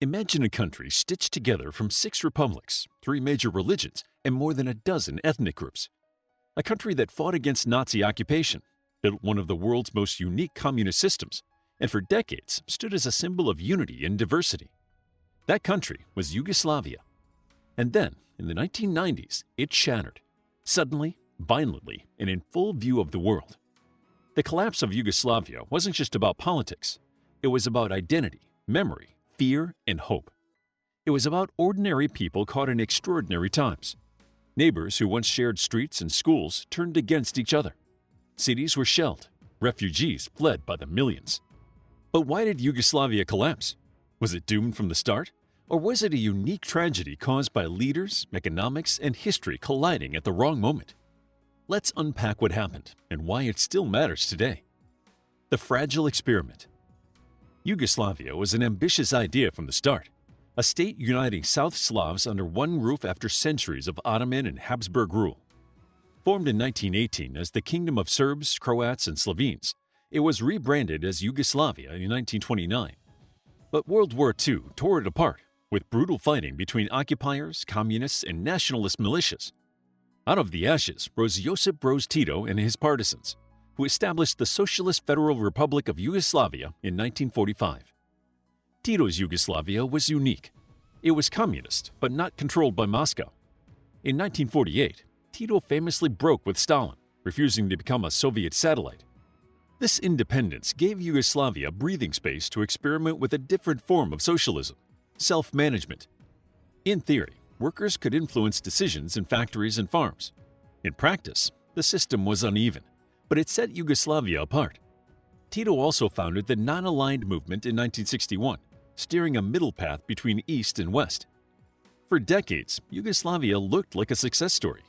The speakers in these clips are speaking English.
Imagine a country stitched together from 6 republics, 3 major religions, and more than a dozen ethnic groups. A country that fought against Nazi occupation, built one of the world's most unique communist systems, and for decades stood as a symbol of unity and diversity. That country was Yugoslavia. And then, in the 1990s, it shattered, suddenly, violently, and in full view of the world. The collapse of Yugoslavia wasn't just about politics. It was about identity, memory, fear, and hope. It was about ordinary people caught in extraordinary times. Neighbors who once shared streets and schools turned against each other. Cities were shelled. Refugees fled by the millions. But why did Yugoslavia collapse? Was it doomed from the start? Or was it a unique tragedy caused by leaders, economics, and history colliding at the wrong moment? Let's unpack what happened and why it still matters today. The fragile experiment. Yugoslavia was an ambitious idea from the start, a state uniting South Slavs under one roof after centuries of Ottoman and Habsburg rule. Formed in 1918 as the Kingdom of Serbs, Croats, and Slovenes, it was rebranded as Yugoslavia in 1929. But World War II tore it apart, with brutal fighting between occupiers, communists, and nationalist militias. Out of the ashes rose Josip Broz Tito and his partisans, who established the Socialist Federal Republic of Yugoslavia in 1945. Tito's Yugoslavia was unique. It was communist, but not controlled by Moscow. In 1948, Tito famously broke with Stalin, refusing to become a Soviet satellite. This independence gave Yugoslavia breathing space to experiment with a different form of socialism, self-management. In theory, workers could influence decisions in factories and farms. In practice, the system was uneven, but it set Yugoslavia apart. Tito also founded the Non-Aligned Movement in 1961, steering a middle path between East and West. For decades, Yugoslavia looked like a success story.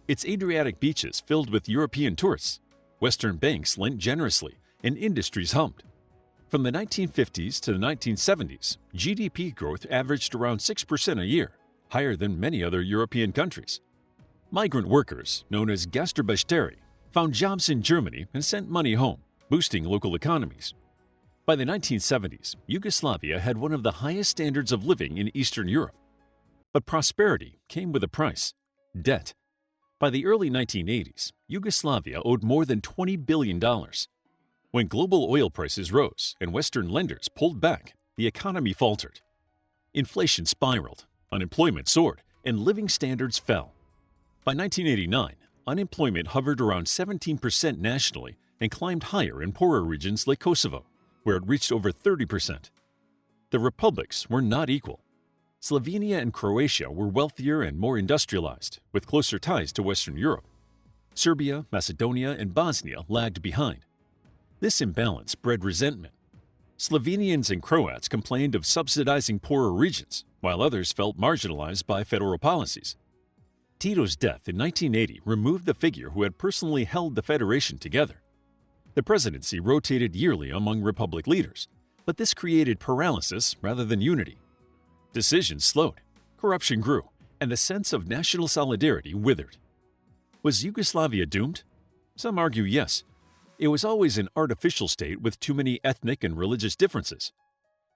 Its Adriatic beaches filled with European tourists, Western banks lent generously, and industries hummed. From the 1950s to the 1970s, GDP growth averaged around 6% a year, higher than many other European countries. Migrant workers, known as Gastarbeiteri, found jobs in Germany and sent money home, boosting local economies. By the 1970s, Yugoslavia had one of the highest standards of living in Eastern Europe. But prosperity came with a price: debt. By the early 1980s, Yugoslavia owed more than $20 billion. When global oil prices rose and Western lenders pulled back, the economy faltered. Inflation spiraled, unemployment soared, and living standards fell. By 1989, unemployment hovered around 17% nationally and climbed higher in poorer regions like Kosovo, where it reached over 30%. The republics were not equal. Slovenia and Croatia were wealthier and more industrialized, with closer ties to Western Europe. Serbia, Macedonia, and Bosnia lagged behind. This imbalance bred resentment. Slovenians and Croats complained of subsidizing poorer regions, while others felt marginalized by federal policies. Tito's death in 1980 removed the figure who had personally held the federation together. The presidency rotated yearly among republic leaders, but this created paralysis rather than unity. Decisions slowed, corruption grew, and the sense of national solidarity withered. Was Yugoslavia doomed? Some argue yes. It was always an artificial state with too many ethnic and religious differences.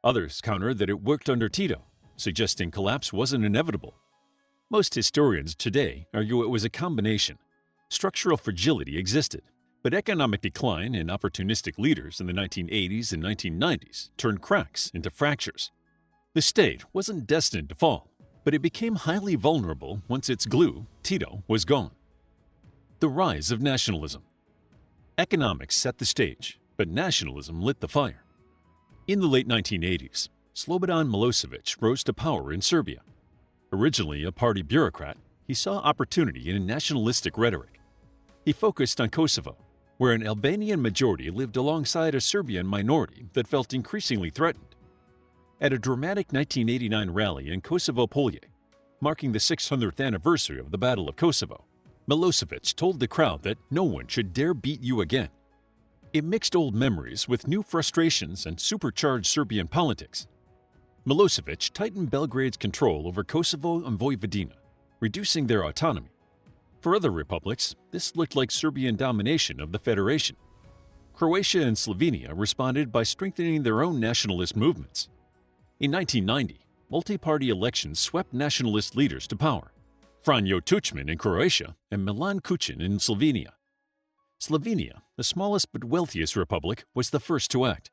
Others counter that it worked under Tito, suggesting collapse wasn't inevitable. Most historians today argue it was a combination. Structural fragility existed, but economic decline and opportunistic leaders in the 1980s and 1990s turned cracks into fractures. The state wasn't destined to fall, but it became highly vulnerable once its glue, Tito, was gone. The rise of nationalism. Economics set the stage, but nationalism lit the fire. In the late 1980s, Slobodan Milosevic rose to power in Serbia. Originally a party bureaucrat, he saw opportunity in nationalistic rhetoric. He focused on Kosovo, where an Albanian majority lived alongside a Serbian minority that felt increasingly threatened. At a dramatic 1989 rally in Kosovo Polje, marking the 600th anniversary of the Battle of Kosovo, Milosevic told the crowd that no one should dare beat you again. It mixed old memories with new frustrations and supercharged Serbian politics. Milosevic tightened Belgrade's control over Kosovo and Vojvodina, reducing their autonomy. For other republics, this looked like Serbian domination of the federation. Croatia and Slovenia responded by strengthening their own nationalist movements. In 1990, multi-party elections swept nationalist leaders to power: Franjo Tuđman in Croatia and Milan Kučan in Slovenia. Slovenia, the smallest but wealthiest republic, was the first to act.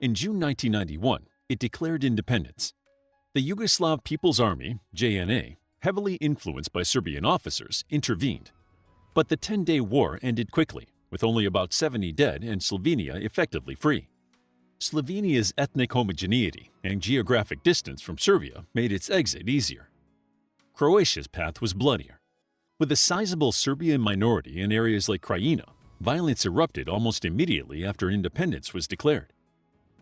In June 1991, it declared independence. The Yugoslav People's Army, JNA, heavily influenced by Serbian officers, intervened. But the 10-day war ended quickly, with only about 70 dead and Slovenia effectively free. Slovenia's ethnic homogeneity and geographic distance from Serbia made its exit easier. Croatia's path was bloodier. With a sizable Serbian minority in areas like Krajina, violence erupted almost immediately after independence was declared.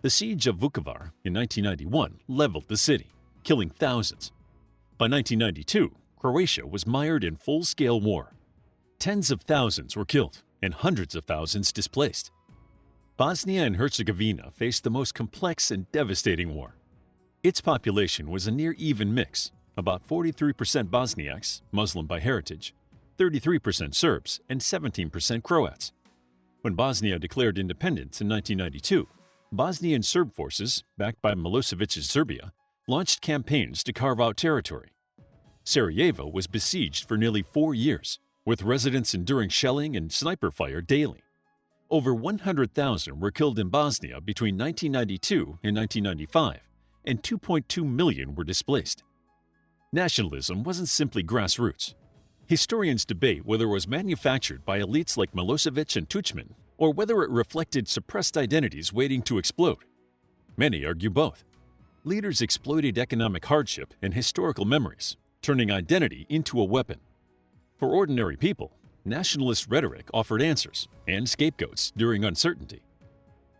The siege of Vukovar in 1991 leveled the city, killing thousands. By 1992, Croatia was mired in full-scale war. Tens of thousands were killed and hundreds of thousands displaced. Bosnia and Herzegovina faced the most complex and devastating war. Its population was a near-even mix, about 43% Bosniaks, Muslim by heritage, 33% Serbs, and 17% Croats. When Bosnia declared independence in 1992, Bosnian Serb forces, backed by Milosevic's Serbia, launched campaigns to carve out territory. Sarajevo was besieged for nearly 4 years, with residents enduring shelling and sniper fire daily. Over 100,000 were killed in Bosnia between 1992 and 1995, and 2.2 million were displaced. Nationalism wasn't simply grassroots. Historians debate whether it was manufactured by elites like Milosevic and Tuđman, or whether it reflected suppressed identities waiting to explode. Many argue both. Leaders exploited economic hardship and historical memories, turning identity into a weapon. For ordinary people, nationalist rhetoric offered answers and scapegoats during uncertainty.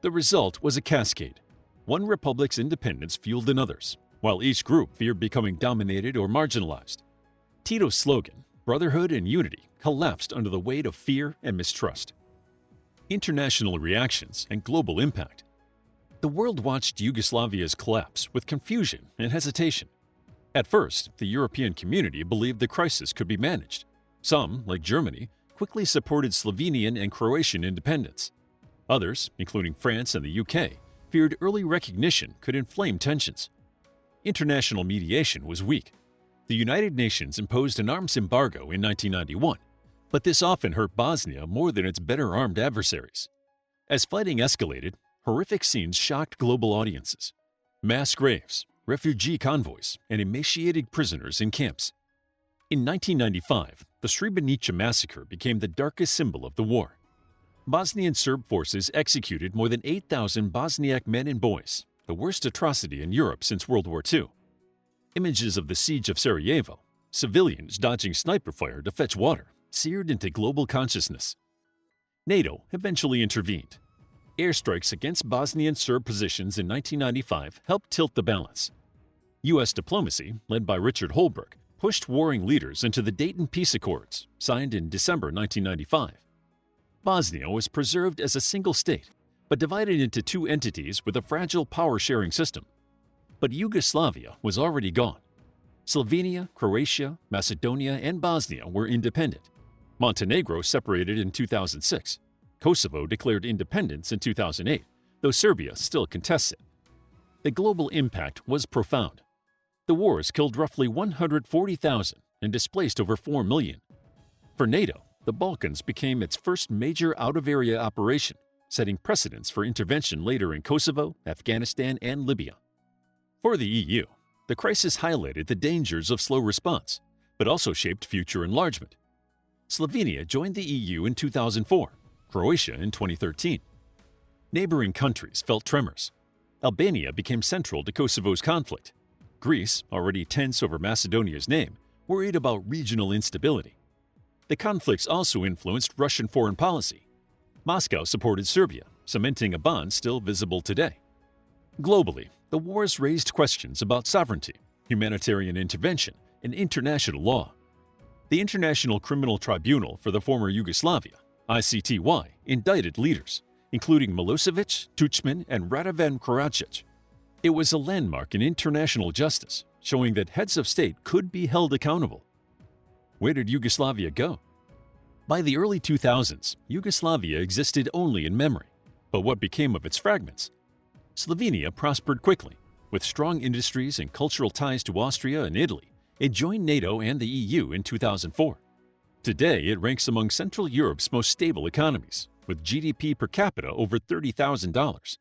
The result was a cascade. One republic's independence fueled another's, while each group feared becoming dominated or marginalized. Tito's slogan, brotherhood and unity, collapsed under the weight of fear and mistrust. International reactions and global impact. The world watched Yugoslavia's collapse with confusion and hesitation. At first, the European community believed the crisis could be managed. Some, like Germany, quickly supported Slovenian and Croatian independence. Others, including France and the UK, feared early recognition could inflame tensions. International mediation was weak. The United Nations imposed an arms embargo in 1991, but this often hurt Bosnia more than its better-armed adversaries. As fighting escalated, horrific scenes shocked global audiences. Mass graves, refugee convoys, and emaciated prisoners in camps. In 1995, the Srebrenica massacre became the darkest symbol of the war. Bosnian Serb forces executed more than 8,000 Bosniak men and boys, the worst atrocity in Europe since World War II. Images of the siege of Sarajevo, civilians dodging sniper fire to fetch water, seared into global consciousness. NATO eventually intervened. Airstrikes against Bosnian Serb positions in 1995 helped tilt the balance. U.S. diplomacy, led by Richard Holbrooke, pushed warring leaders into the Dayton Peace Accords, signed in December 1995. Bosnia was preserved as a single state, but divided into two entities with a fragile power-sharing system. But Yugoslavia was already gone. Slovenia, Croatia, Macedonia, and Bosnia were independent. Montenegro separated in 2006. Kosovo declared independence in 2008, though Serbia still contests it. The global impact was profound. The wars killed roughly 140,000 and displaced over 4 million. For NATO, the Balkans became its first major out-of-area operation, setting precedents for intervention later in Kosovo, Afghanistan, and Libya. For the EU, the crisis highlighted the dangers of slow response, but also shaped future enlargement. Slovenia joined the EU in 2004, Croatia in 2013. Neighboring countries felt tremors. Albania became central to Kosovo's conflict. Greece, already tense over Macedonia's name, worried about regional instability. The conflicts also influenced Russian foreign policy. Moscow supported Serbia, cementing a bond still visible today. Globally, the wars raised questions about sovereignty, humanitarian intervention, and international law. The International Criminal Tribunal for the former Yugoslavia, ICTY, indicted leaders, including Milosevic, Tuđman, and Radovan Karadzic. It was a landmark in international justice, showing that heads of state could be held accountable. Where did Yugoslavia go? By the early 2000s, Yugoslavia existed only in memory. But what became of its fragments? Slovenia prospered quickly. With strong industries and cultural ties to Austria and Italy, it joined NATO and the EU in 2004. Today, it ranks among Central Europe's most stable economies, with GDP per capita over $30,000.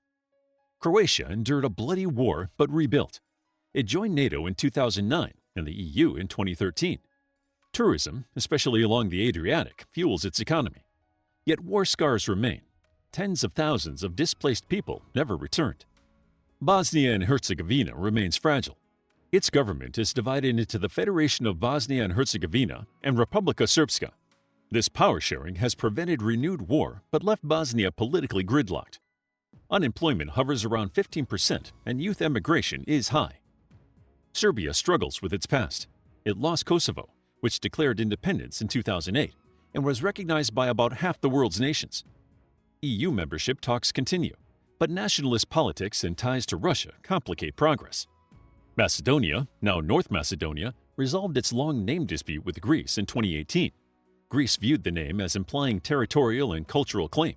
Croatia endured a bloody war but rebuilt. It joined NATO in 2009 and the EU in 2013. Tourism, especially along the Adriatic, fuels its economy. Yet war scars remain. Tens of thousands of displaced people never returned. Bosnia and Herzegovina remains fragile. Its government is divided into the Federation of Bosnia and Herzegovina and Republika Srpska. This power sharing has prevented renewed war but left Bosnia politically gridlocked. Unemployment hovers around 15% and youth emigration is high. Serbia struggles with its past. It lost Kosovo, which declared independence in 2008 and was recognized by about half the world's nations. EU membership talks continue, but nationalist politics and ties to Russia complicate progress. Macedonia, now North Macedonia, resolved its long name dispute with Greece in 2018. Greece viewed the name as implying territorial and cultural claim.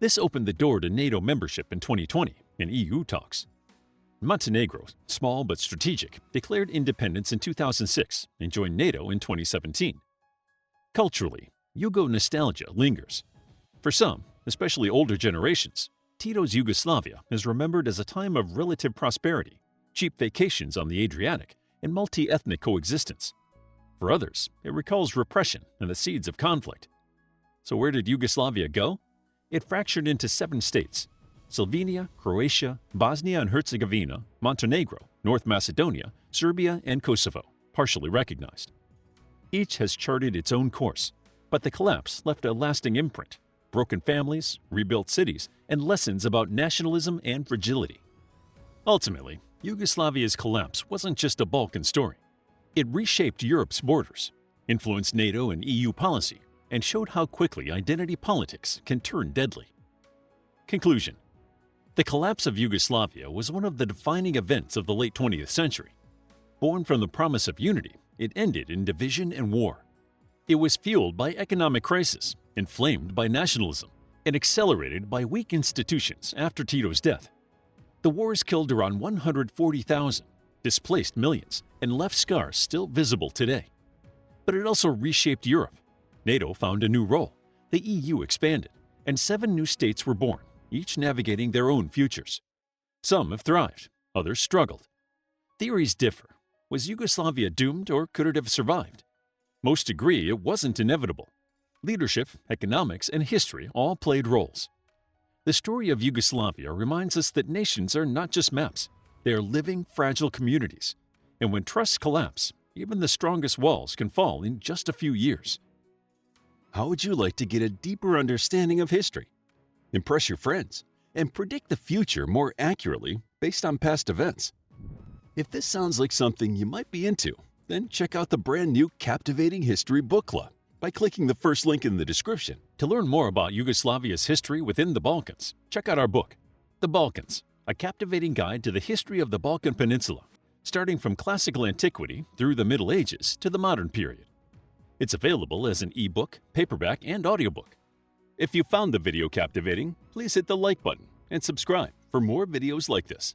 This opened the door to NATO membership in 2020 in EU talks. Montenegro, small but strategic, declared independence in 2006 and joined NATO in 2017. Culturally, Yugo nostalgia lingers. For some, especially older generations, Tito's Yugoslavia is remembered as a time of relative prosperity, cheap vacations on the Adriatic, and multi-ethnic coexistence. For others, it recalls repression and the seeds of conflict. So where did Yugoslavia go? It fractured into 7 states: Slovenia, Croatia, Bosnia and Herzegovina, Montenegro, North Macedonia, Serbia, and Kosovo, partially recognized. Each has charted its own course, but the collapse left a lasting imprint: broken families, rebuilt cities, and lessons about nationalism and fragility. Ultimately, Yugoslavia's collapse wasn't just a Balkan story. It reshaped Europe's borders, influenced NATO and EU policy, and showed how quickly identity politics can turn deadly. Conclusion: the collapse of Yugoslavia was one of the defining events of the late 20th century. Born from the promise of unity, it ended in division and war. It was fueled by economic crisis, inflamed by nationalism, and accelerated by weak institutions after Tito's death. The wars killed around 140,000, displaced millions, and left scars still visible today. But it also reshaped Europe. NATO found a new role, the EU expanded, and 7 new states were born, each navigating their own futures. Some have thrived, others struggled. Theories differ. Was Yugoslavia doomed, or could it have survived? Most agree it wasn't inevitable. Leadership, economics, and history all played roles. The story of Yugoslavia reminds us that nations are not just maps, they are living, fragile communities. And when trusts collapse, even the strongest walls can fall in just a few years. How would you like to get a deeper understanding of history, impress your friends, and predict the future more accurately based on past events? If this sounds like something you might be into, then check out the brand new Captivating History Book Club by clicking the first link in the description. To learn more about Yugoslavia's history within the Balkans, check out our book, The Balkans, a captivating guide to the history of the Balkan Peninsula, starting from classical antiquity through the Middle Ages to the modern period. It's available as an ebook, paperback, and audiobook. If you found the video captivating, please hit the like button and subscribe for more videos like this.